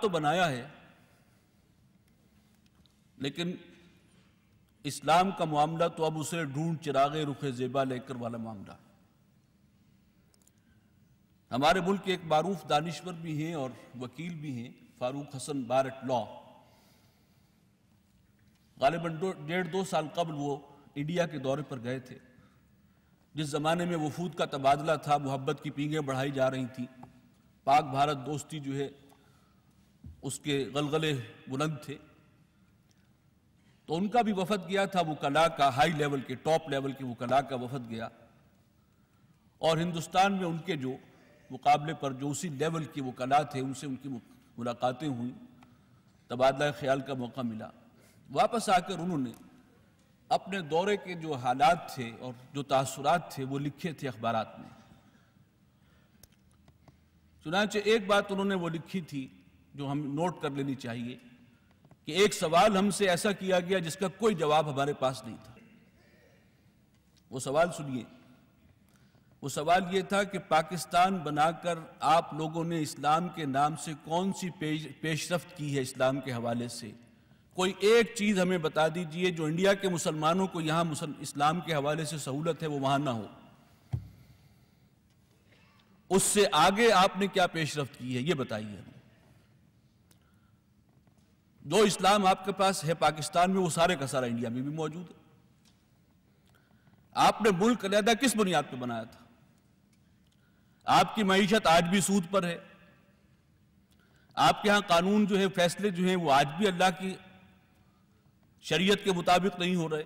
تو بنایا ہے، لیکن اسلام کا معاملہ تو اب اسے ڈھونڈ چراغ رخ زیبا لے کر والا معاملہ۔ ہمارے ملک کے ایک معروف دانشور بھی ہیں اور وکیل بھی ہیں، فاروق حسن بارٹ لا، غالباً 1.5-2 سال قبل وہ انڈیا کے دورے پر گئے تھے، جس زمانے میں وفود کا تبادلہ تھا، محبت کی پینگیں بڑھائی جا رہی تھیں، پاک بھارت دوستی جو ہے اس کے غلغلے بلند تھے، تو ان کا بھی وفد گیا تھا، وکلاء کا، ہائی لیول کے، ٹاپ لیول کے وکلاء کا وفد گیا، اور ہندوستان میں ان کے جو مقابلے پر جو اسی لیول کے وکلاء تھے ان سے ان کی ملاقاتیں ہوئیں، تبادلہ خیال کا موقع ملا۔ واپس آ کر انہوں نے اپنے دورے کے جو حالات تھے اور جو تاثرات تھے وہ لکھے تھے اخبارات میں۔ چنانچہ ایک بات انہوں نے وہ لکھی تھی جو ہم نوٹ کر لینی چاہیے کہ ایک سوال ہم سے ایسا کیا گیا جس کا کوئی جواب ہمارے پاس نہیں تھا۔ وہ سوال سنیے، وہ سوال یہ تھا کہ پاکستان بنا کر آپ لوگوں نے اسلام کے نام سے کون سی پیش رفت کی ہے اسلام کے حوالے سے؟ کوئی ایک چیز ہمیں بتا دیجئے جو انڈیا کے مسلمانوں کو یہاں اسلام کے حوالے سے سہولت ہے وہ وہاں نہ ہو۔ اس سے آگے آپ نے کیا پیش رفت کی ہے یہ بتائیے ہمیں۔ جو اسلام آپ کے پاس ہے پاکستان میں وہ سارے کا سارا انڈیا میں بھی موجود ہے۔ آپ نے ملک علیحدہ کس بنیاد پہ بنایا تھا؟ آپ کی معیشت آج بھی سود پر ہے، آپ کے ہاں قانون جو ہے، فیصلے جو ہیں وہ آج بھی اللہ کی شریعت کے مطابق نہیں ہو رہے۔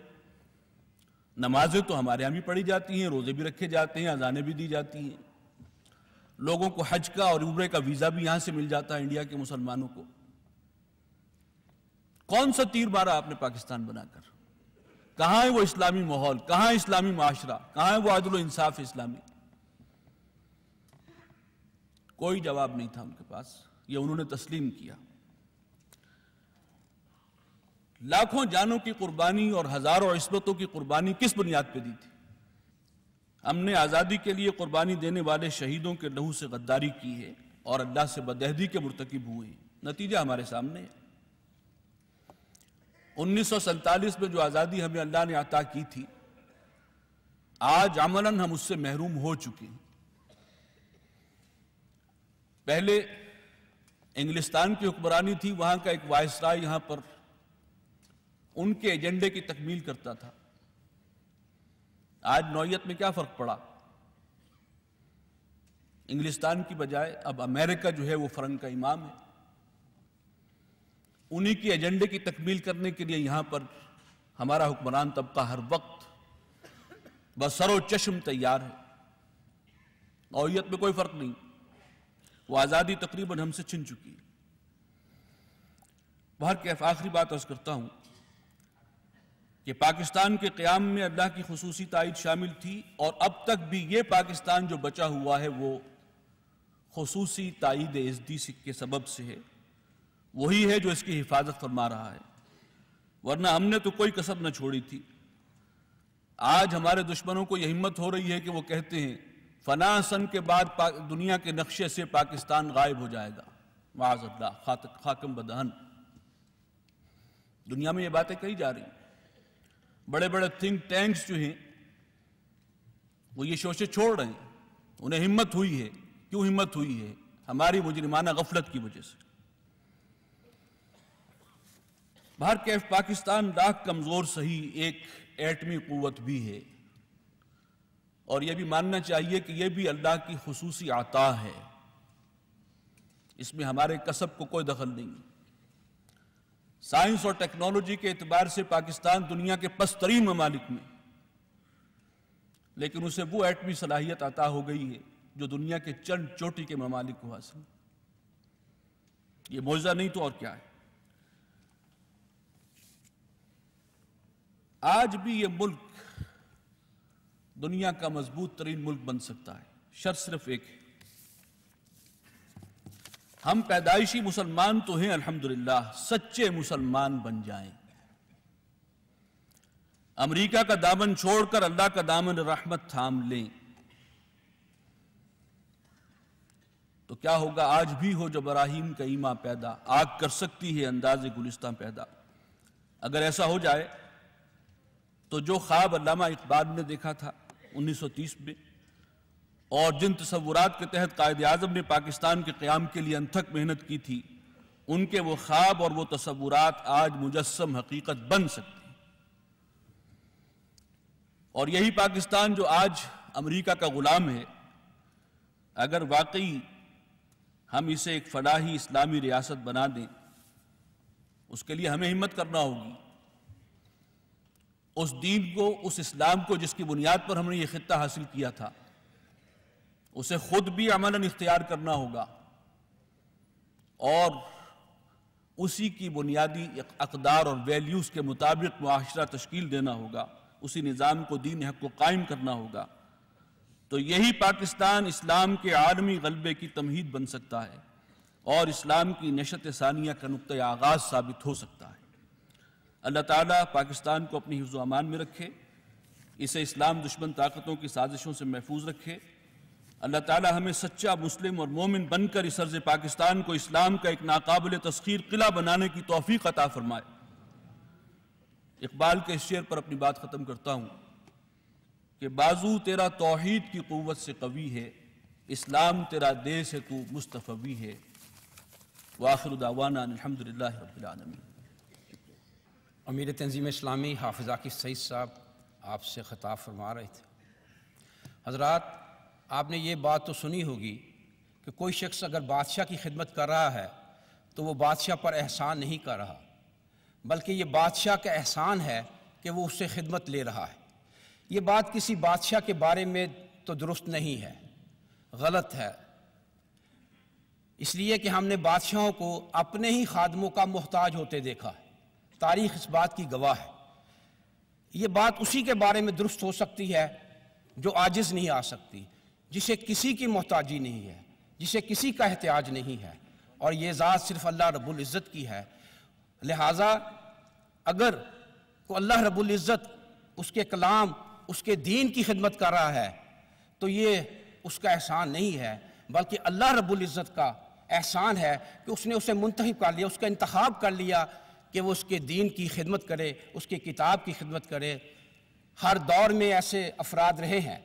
نمازیں تو ہمارے یہاں بھی پڑھی جاتی ہیں، روزے بھی رکھے جاتے ہیں، اذانیں بھی دی جاتی ہیں، لوگوں کو حج کا اور عمرے کا ویزا بھی یہاں سے مل جاتا ہے انڈیا کے مسلمانوں کو۔ کون سا تیر مارا آپ نے پاکستان بنا کر؟ کہاں ہے وہ اسلامی ماحول؟ کہاں ہے اسلامی معاشرہ؟ کہاں ہے وہ عدل و انصاف اسلامی؟ کوئی جواب نہیں تھا ان کے پاس، یہ انہوں نے تسلیم کیا۔ لاکھوں جانوں کی قربانی اور ہزاروں عصمتوں کی قربانی کس بنیاد پہ دی تھی؟ ہم نے آزادی کے لیے قربانی دینے والے شہیدوں کے لہو سے غداری کی ہے اور اللہ سے بدعہدی کے مرتکب ہوئے ہیں۔ نتیجہ ہمارے سامنے ہے۔ 1947 میں جو آزادی ہمیں اللہ نے عطا کی تھی، آج عملاً ہم اس سے محروم ہو چکے ہیں۔ پہلے انگلستان کی حکمرانی تھی، وہاں کا ایک وائسرائے یہاں پر ان کے ایجنڈے کی تکمیل کرتا تھا۔ آج نوعیت میں کیا فرق پڑا؟ انگلستان کی بجائے اب امریکہ جو ہے وہ فرنگ کا امام ہے، انہی کی ایجنڈے کی تکمیل کرنے کے لیے یہاں پر ہمارا حکمران طبقہ ہر وقت بسر و چشم تیار ہے۔ نوعیت میں کوئی فرق نہیں، وہ آزادی تقریباً ہم سے چھن چکی ہے۔ بہرکیف آخری بات عرض کرتا ہوں کہ پاکستان کے قیام میں اللہ کی خصوصی تائید شامل تھی، اور اب تک بھی یہ پاکستان جو بچا ہوا ہے وہ خصوصی تائید ازدی کے سبب سے ہے، وہی ہے جو اس کی حفاظت فرما رہا ہے، ورنہ ہم نے تو کوئی کسر نہ چھوڑی تھی۔ آج ہمارے دشمنوں کو یہ ہمت ہو رہی ہے کہ وہ کہتے ہیں فلاں سن کے بعد دنیا کے نقشے سے پاکستان غائب ہو جائے گا، معاذ اللہ، خاکم بدہن۔ دنیا میں یہ باتیں کہی جا رہی ہیں، بڑے بڑے تھنک ٹینکس جو ہیں وہ یہ شوشے چھوڑ رہے ہیں، انہیں ہمت ہوئی ہے۔ کیوں ہمت ہوئی ہے؟ ہماری مجرمانہ غفلت کی وجہ سے۔ بہرکیف پاکستان لاکھ کمزور سہی ایک ایٹمی قوت بھی ہے، اور یہ بھی ماننا چاہیے کہ یہ بھی اللہ کی خصوصی عطا ہے، اس میں ہمارے کسب کو کوئی دخل نہیں۔ سائنس اور ٹیکنالوجی کے اعتبار سے پاکستان دنیا کے پست ترین ممالک میں، لیکن اسے وہ ایٹمی صلاحیت عطا ہو گئی ہے جو دنیا کے چند چوٹی کے ممالک کو حاصل۔ یہ معجزہ نہیں تو اور کیا ہے؟ آج بھی یہ ملک دنیا کا مضبوط ترین ملک بن سکتا ہے، شرط صرف ایک ہے، ہم پیدائشی مسلمان تو ہیں الحمدللہ، سچے مسلمان بن جائیں، امریکہ کا دامن چھوڑ کر اللہ کا دامن رحمت تھام لیں۔ تو کیا ہوگا آج بھی ہو جو براہیم کا ایماں پیدا، آگ کر سکتی ہے انداز گلستاں پیدا۔ اگر ایسا ہو جائے تو جو خواب علامہ اقبال نے دیکھا تھا 1930 میں، اور جن تصورات کے تحت قائد اعظم نے پاکستان کے قیام کے لیے انتھک محنت کی تھی، ان کے وہ خواب اور وہ تصورات آج مجسم حقیقت بن سکتی ہیں۔ اور یہی پاکستان جو آج امریکہ کا غلام ہے، اگر واقعی ہم اسے ایک فلاحی اسلامی ریاست بنا دیں، اس کے لیے ہمیں ہمت کرنا ہوگی۔ اس دین کو، اس اسلام کو جس کی بنیاد پر ہم نے یہ خطہ حاصل کیا تھا، اسے خود بھی عملاً اختیار کرنا ہوگا، اور اسی کی بنیادی اقدار اور ویلیوز کے مطابق معاشرہ تشکیل دینا ہوگا، اسی نظام کو، دین حق کو قائم کرنا ہوگا۔ تو یہی پاکستان اسلام کے عالمی غلبے کی تمہید بن سکتا ہے، اور اسلام کی نشأت ثانیہ کا نقطۂ آغاز ثابت ہو سکتا ہے۔ اللہ تعالیٰ پاکستان کو اپنی حفظ و امان میں رکھے، اسے اسلام دشمن طاقتوں کی سازشوں سے محفوظ رکھے۔ اللہ تعالیٰ ہمیں سچا مسلم اور مومن بن کر اس ارض پاکستان کو اسلام کا ایک ناقابل تسخیر قلعہ بنانے کی توفیق عطا فرمائے۔ اقبال کے اس شعر پر اپنی بات ختم کرتا ہوں کہ بازو تیرا توحید کی قوت سے قوی ہے، اسلام تیرا دیس ہے تو مصطفی ہے۔ وآخر دعوانا ان الحمدللہ رب العالمین۔ امیر تنظیم اسلامی حافظ عاکف سعید صاحب آپ سے خطاب فرما رہے تھے۔ حضرات، آپ نے یہ بات تو سنی ہوگی کہ کوئی شخص اگر بادشاہ کی خدمت کر رہا ہے تو وہ بادشاہ پر احسان نہیں کر رہا، بلکہ یہ بادشاہ کا احسان ہے کہ وہ اس سے خدمت لے رہا ہے۔ یہ بات کسی بادشاہ کے بارے میں تو درست نہیں ہے، غلط ہے، اس لیے کہ ہم نے بادشاہوں کو اپنے ہی خادموں کا محتاج ہوتے دیکھا ہے۔ تاریخ اس بات کی گواہ ہے۔ یہ بات اسی کے بارے میں درست ہو سکتی ہے جو عاجز نہیں آ سکتی، جسے کسی کی محتاجی نہیں ہے، جسے کسی کا احتیاج نہیں ہے، اور یہ ذات صرف اللہ رب العزت کی ہے۔ لہٰذا اگر کوئی اللہ رب العزت اس کے کلام، اس کے دین کی خدمت کر رہا ہے تو یہ اس کا احسان نہیں ہے، بلکہ اللہ رب العزت کا احسان ہے کہ اس نے اسے منتخب کر لیا، اس کا انتخاب کر لیا کہ وہ اس کے دین کی خدمت کرے، اس کی کتاب کی خدمت کرے۔ ہر دور میں ایسے افراد رہے ہیں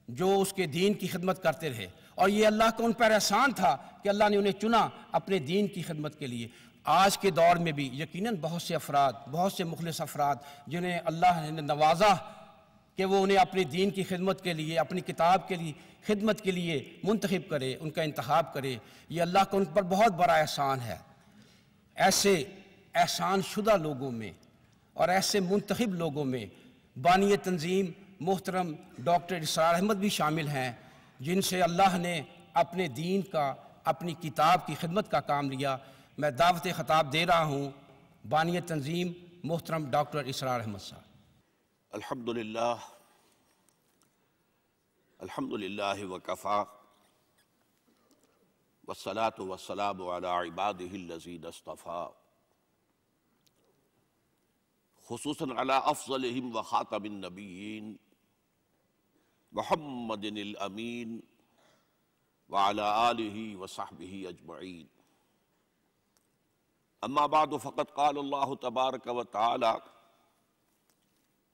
جو اس کے دین کی خدمت کرتے رہے، اور یہ اللہ کا ان پر احسان تھا کہ اللہ نے انہیں چنا اپنے دین کی خدمت کے لیے۔ آج کے دور میں بھی یقیناً بہت سے افراد، بہت سے مخلص افراد جنہیں اللہ نے نوازا کہ وہ انہیں اپنے دین کی خدمت کے لیے، اپنی کتاب کے لیے خدمت کے لیے منتخب کرے، ان کا انتخاب کرے، یہ اللہ کا ان پر بہت بڑا احسان ہے۔ ایسے احسان شدہ لوگوں میں اور ایسے منتخب لوگوں میں بانی تنظیم محترم ڈاکٹر اسرار احمد بھی شامل ہیں، جن سے اللہ نے اپنے دین کا، اپنی کتاب کی خدمت کا کام لیا۔ میں دعوت خطاب دے رہا ہوں بانی تنظیم محترم ڈاکٹر اسرار احمد صاحب۔ الحمدللہ الحمدللہ وکفا والصلاة والسلام علی عبادہ الذین اصطفیٰ، خصوصاً علی افضلہم وخاتم النبیین محمد الامین وعلی آلہ وصحبہ اجمعین۔ اما بعد فقد قال اللہ تبارک وتعالی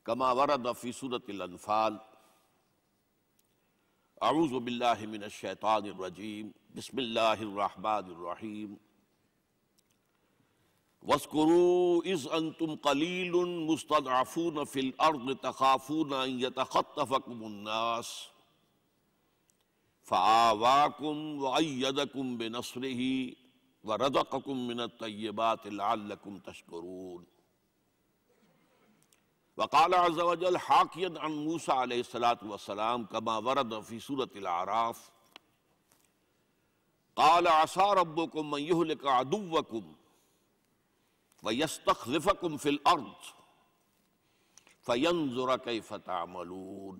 کما ورد فی سورۃ الانفال، اعوذ باللہ من الشیطان الرجیم، بسم اللہ الرحمن الرحیم۔ وَاذْكُرُوا إِذْ أَنْتُمْ قَلِيلٌ مُسْتَضْعَفُونَ فِي الْأَرْضِ تَخَافُونَ أَنْ يَتَخَطَّفَكُمُ النَّاسُ فَآوَاكُمْ وَأَيَّدَكُمْ بِنَصْرِهِ وَرَزَقَكُمْ مِنَ الطَّيِّبَاتِ لَعَلَّكُمْ تَشْكُرُونَ۔ وقال عز وجل حاكيا عن موسى عليه الصلاة والسلام كما ورد في سورة الأعراف، قال عسى ربكم أن يهلك عدوكم وَيَسْتَخْلِفَكُمْ فِي الْأَرْضِ فَيَنْظُرَ كَيْفَ تَعْمَلُونَ۔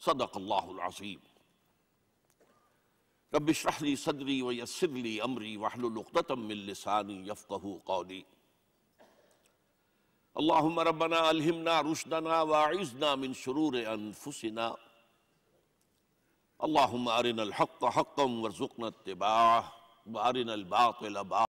صدق اللہ العظیم۔ رب اشرح لي صدری ویسر لي امری واحلل عقدۃ من لسانی یفقہوا قولی۔ اللہم ربنا الہمنا رشدنا واعذنا من شرور انفسنا، اللہم ارنا الحق حقا وارزقنا اتباعہ وارنا الباطل باطلا